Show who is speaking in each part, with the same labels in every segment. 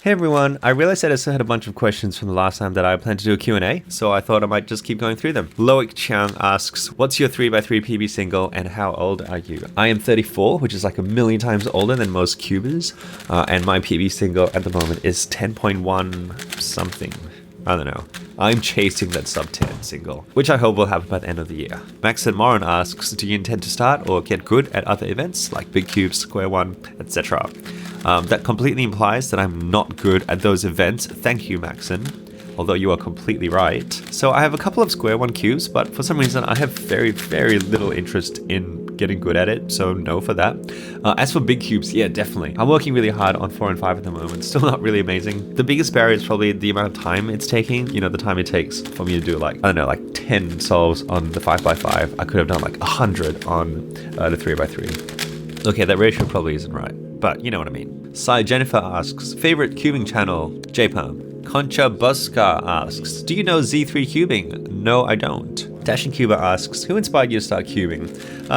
Speaker 1: Hey everyone, I realized that I still had a bunch of questions from the last time that I planned to do a Q&A, so I thought I might just keep going through them. Loic Chiang asks, what's your 3x3 PB single and how old are you? I am 34, which is like a million times older than most cubers, and my PB single at the moment is 10.1 something. I don't know. I'm chasing that sub 10 single, which I hope will happen by the end of the year. Max and Moran asks, do you intend to start or get good at other events like Big Cube, Square One, etc.? That completely implies that I'm not good at those events. Thank you, Maxon. Although you are completely right. So I have a couple of Square One cubes, but for some reason I have very, very little interest in getting good at it, so no for that. As for big cubes, yeah, definitely. I'm working really hard on 4 and 5 at the moment. Still not really amazing. The biggest barrier is probably the amount of time it's taking. You know, the time it takes for me to do like, I don't know, like 10 solves on the 5x5. I could have done like 100 on the 3x3. Okay, that ratio probably isn't right, but you know what I mean. Sai Jennifer asks, favorite cubing channel, JPalm. Concha Busca asks, do you know Z3 cubing? No, I don't. Dashin Cuba asks, who inspired you to start cubing?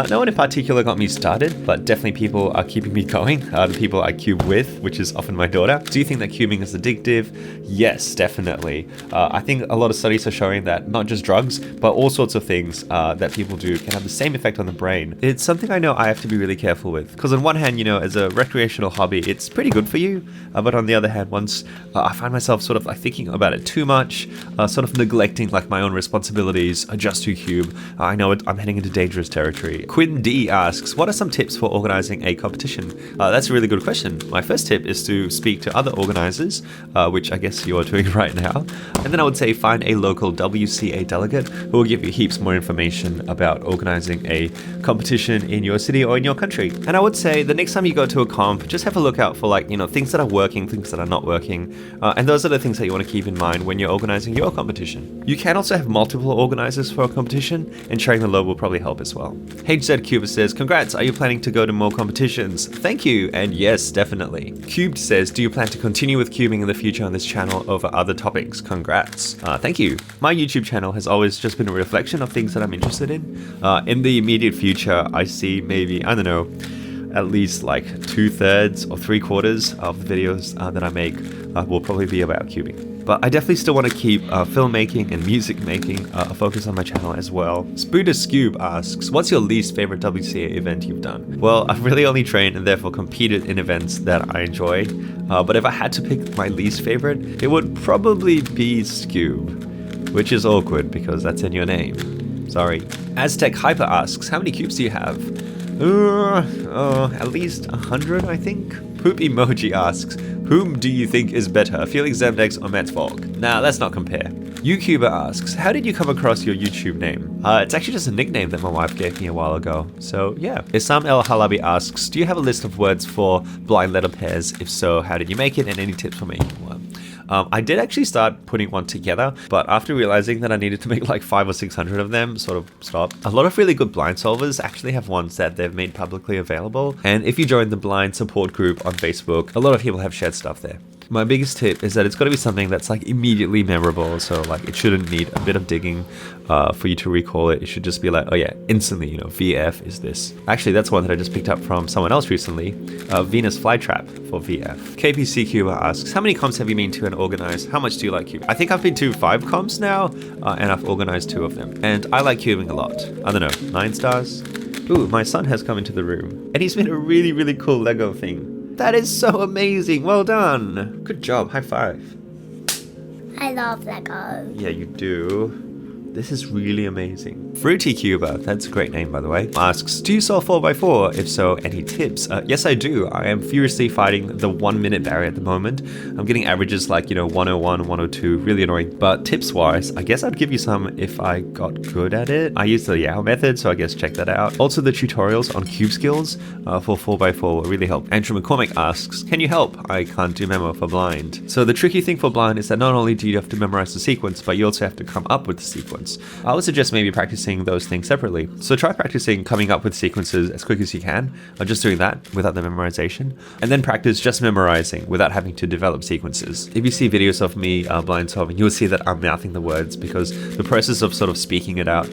Speaker 1: No one in particular got me started, but definitely people are keeping me going. The people I cube with, which is often my daughter. Do you think that cubing is addictive? Yes, definitely. I think a lot of studies are showing that not just drugs, but all sorts of things that people do can have the same effect on the brain. It's something I know I have to be really careful with. Because on one hand, you know, as a recreational hobby, it's pretty good for you. But on the other hand, once I find myself sort of like thinking about it too much, sort of neglecting like my own responsibilities, just to cube, I know I'm heading into dangerous territory. Quinn D asks, what are some tips for organizing a competition? That's a really good question. My first tip is to speak to other organizers, which I guess you're doing right now. And then I would say find a local WCA delegate who will give you heaps more information about organizing a competition in your city or in your country. And I would say the next time you go to a comp, just have a look out for like, you know, things that are working, things that are not working. And those are the things that you want to keep in mind when you're organizing your competition. You can also have multiple organizers for a competition, and sharing the load will probably help as well. HZ Cuba says, congrats, are you planning to go to more competitions? Thank you, and yes, definitely. Cubed says, do you plan to continue with cubing in the future on this channel over other topics? Congrats. Thank you. My YouTube channel has always just been a reflection of things that I'm interested in. In the immediate future, I see maybe, I don't know, at least like 2/3 or 3/4 of the videos that I make will probably be about cubing. But I definitely still want to keep filmmaking and music making a focus on my channel as well. Spooder Scoob asks, what's your least favorite WCA event you've done? Well, I've really only trained and therefore competed in events that I enjoy. But if I had to pick my least favorite, it would probably be Scoob, which is awkward because that's in your name. Sorry. Aztec Hyper asks, how many cubes do you have? At least 100, I think. Poop Emoji asks, whom do you think is better, Felix Zemdex or Mats Volk? Nah, let's not compare. YouTuber asks, how did you come across your YouTube name? It's actually just a nickname that my wife gave me a while ago. So yeah. Isam El Halabi asks, do you have a list of words for blind letter pairs? If so, how did you make it and any tips for making one? I did actually start putting one together, but after realizing that I needed to make like 500 or 600 of them, sort of stopped. A lot of really good blind solvers actually have ones that they've made publicly available. And if you join the blind support group on Facebook, a lot of people have shared stuff there. My biggest tip is that it's got to be something that's like immediately memorable. So like it shouldn't need a bit of digging for you to recall it. It should just be like, oh yeah, instantly, you know, VF is this. Actually, that's one that I just picked up from someone else recently. Venus Flytrap for VF. KPC Cuba asks, how many comps have you been to and organized? How much do you like cubing? I think I've been to 5 comps now and I've organized 2 of them. And I like cubing a lot. I don't know, 9 stars? Ooh, my son has come into the room and he's made a really, really cool Lego thing. That is so amazing. Well done. Good job. High five.
Speaker 2: I love Lego.
Speaker 1: Yeah, you do. This is really amazing. Fruity Cuba, that's a great name by the way, asks, do you solve 4x4? If so, any tips? Yes, I do. I am furiously fighting the 1 minute barrier at the moment. I'm getting averages like, you know, 101, 102, really annoying. But tips wise, I guess I'd give you some if I got good at it. I use the Yao method, so I guess check that out. Also, the tutorials on cube skills for 4x4 will really help. Andrew McCormick asks, can you help? I can't do memo for blind. So the tricky thing for blind is that not only do you have to memorize the sequence, but you also have to come up with the sequence. I would suggest maybe practicing those things separately. So try practicing coming up with sequences as quick as you can, or just doing that without the memorization, and then practice just memorizing without having to develop sequences. If you see videos of me blind solving, you'll see that I'm mouthing the words because the process of sort of speaking it out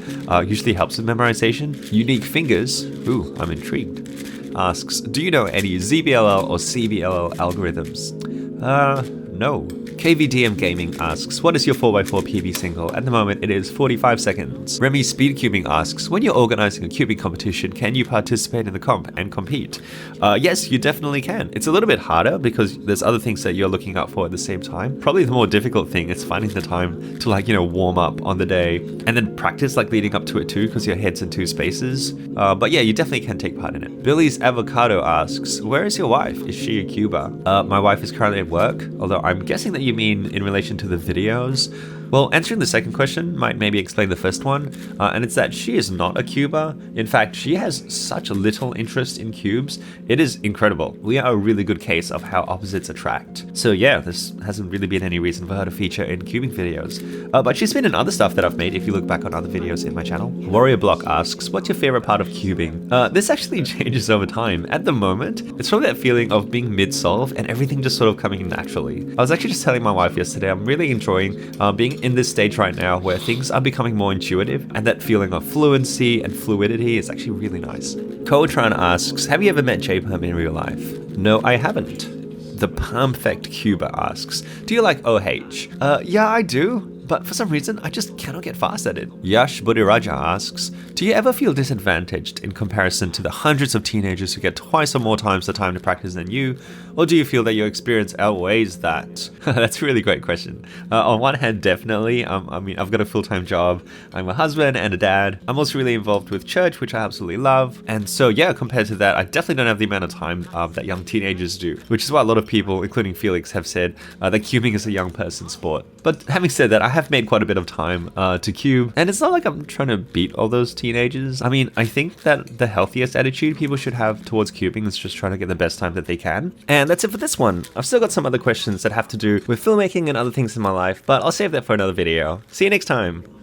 Speaker 1: usually helps with memorization. Unique fingers, ooh, I'm intrigued, asks, do you know any ZBLL or CBLL algorithms? no. KVDM Gaming asks, what is your 4x4 PB single? At the moment, it is 45 seconds. Remy Speed Cubing asks, when you're organizing a cubing competition, can you participate in the comp and compete? Yes, you definitely can. It's a little bit harder because there's other things that you're looking out for at the same time. Probably the more difficult thing is finding the time to warm up on the day and then practice leading up to it too, because your head's in two spaces. But yeah, you definitely can take part in it. Billy's Avocado asks, where is your wife? Is she a Cuba? My wife is currently at work, although I'm guessing that you mean in relation to the videos. Well, answering the second question might maybe explain the first one, and it's that she is not a Cuba. In fact, she has such a little interest in cubes. It is incredible. We are a really good case of how opposites attract. So yeah, this hasn't really been any reason for her to feature in cubing videos. But she's been in other stuff that I've made if you look back on other videos in my channel. Warrior Block asks, what's your favorite part of cubing? This actually changes over time. At the moment, it's probably that feeling of being mid-solve and everything just sort of coming naturally. I was actually just telling my wife yesterday, I'm really enjoying being in this stage right now where things are becoming more intuitive, and that feeling of fluency and fluidity is actually really nice. Coatran asks, have you ever met J-Perm in real life? No, I haven't. The Perfect Cuba asks, do you like OH? Yeah, I do, but for some reason, I just cannot get fast at it. Yash Budiraja asks, do you ever feel disadvantaged in comparison to the hundreds of teenagers who get twice or more times the time to practice than you? Or do you feel that your experience outweighs that? That's a really great question. On one hand, definitely. I've got a full-time job. I'm a husband and a dad. I'm also really involved with church, which I absolutely love. And so, yeah, compared to that, I definitely don't have the amount of time that young teenagers do, which is why a lot of people, including Felix, have said that cubing is a young person's sport. But having said that, I have made quite a bit of time to cube, and it's not like I'm trying to beat all those teenagers. I think that the healthiest attitude people should have towards cubing is just trying to get the best time that they can. And that's it for this one. I've still got some other questions that have to do with filmmaking and other things in my life, but I'll save that for another video. See you next time.